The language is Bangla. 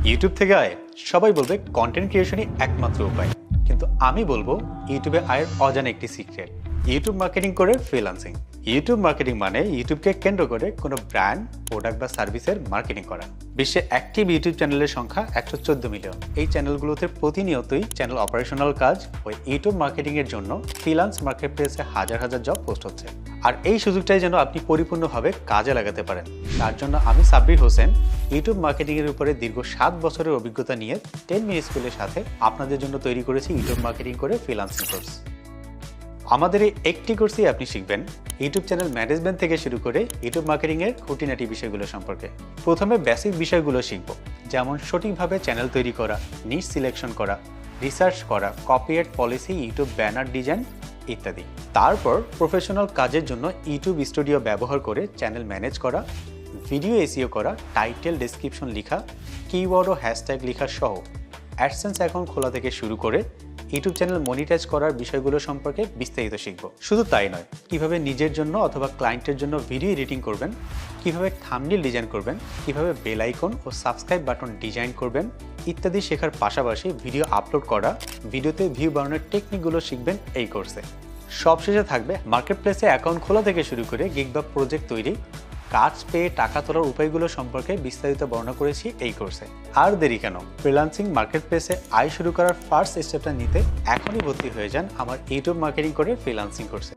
ইউটিউব থেকে আয় সবাই বলবে কন্টেন্ট ক্রিয়েশনই একমাত্র উপায়, কিন্তু আমি বলবো ইউটিউবে আয়ের অজানা একটি সিক্রেট, ইউটিউব মার্কেটিং করে ফ্রিল্যান্সিং। ইউটিউব মার্কেটিং মানে ইউটিউবকে কেন্দ্র করে কোনো ব্র্যান্ড, প্রোডাক্ট বা সার্ভিসের মার্কেটিং করা। বিশ্বে অ্যাক্টিভ ইউটিউব চ্যানেলের সংখ্যা 114 মিলিয়ন। এই চ্যানেলগুলোতে প্রতিনিয়তই চ্যানেল অপারেশনাল কাজ ও ইউটিউব মার্কেটিং এর জন্য ফ্রিল্যান্স মার্কেটপ্লেসে হাজার হাজার জব পোস্ট হচ্ছে। আর এই সুযোগটাই যেন আপনি পরিপূর্ণভাবে কাজে লাগাতে পারেন, তার জন্য আমি সাব্বির হোসেন ইউটিউব মার্কেটিং এর উপরে দীর্ঘ 7 বছরের অভিজ্ঞতা নিয়ে 10 মিনিট স্কুলের সাথে আপনাদের জন্য তৈরি করেছি ইউটিউব মার্কেটিং করে ফ্রিল্যান্সিং কোর্স। আমাদের এই একটি কোর্সেই আপনি শিখবেন ইউটিউব চ্যানেল ম্যানেজমেন্ট থেকে শুরু করে ইউটিউব মার্কেটিং এর খুঁটিনাটি বিষয়গুলো সম্পর্কে। প্রথমে বেসিক বিষয়গুলো শিখব, যেমন সঠিকভাবে চ্যানেল তৈরি করা, নিশ সিলেকশন করা, রিসার্চ করা, copyright policy, YouTube banner design ইত্যাদি। তারপর প্রফেশনাল কাজের জন্য ইউটিউব স্টুডিও ব্যবহার করে চ্যানেল ম্যানেজ করা, ভিডিও এসইও করা, টাইটেল ডেসক্রিপশন লেখা, কিওয়ার্ড ও হ্যাশট্যাগ লেখা সহ অ্যাডসেন্স অ্যাকাউন্ট খোলা থেকে শুরু করে ইউটিউব চ্যানেল মনিটাইজ করার বিষয়গুলো সম্পর্কে বিস্তারিত শিখব। শুধু তাই নয়, কিভাবে নিজের জন্য অথবা ক্লায়েন্টের জন্য ভিডিও এডিটিং করবেন, কিভাবে থাম্বনেল ডিজাইন করবেন, কিভাবে বেল আইকন ও সাবস্ক্রাইব বাটন ডিজাইন করবেন ইত্যাদি শেখার পাশাপাশি ভিডিও আপলোড করা, ভিডিওতে ভিউ বাড়ানোর টেকনিকগুলো শিখবেন এই কোর্সে। সবশেষে থাকবে মার্কেটপ্লেসে অ্যাকাউন্ট খোলা থেকে শুরু করে গিগ বা প্রজেক্ট তৈরি, কাজ পেয়ে টাকা তোলার উপায়গুলো সম্পর্কে বিস্তারিত বর্ণনা করেছি এই কোর্সে। আর দেরি কেন, ফ্রিল্যান্সিং মার্কেটপ্লেসে আয় শুরু করার ফার্স্ট স্টেপটা নিতে এখনই ভর্তি হয়ে যান আমার ইউটিউব মার্কেটিং করে ফ্রিল্যান্সিং কোর্সে।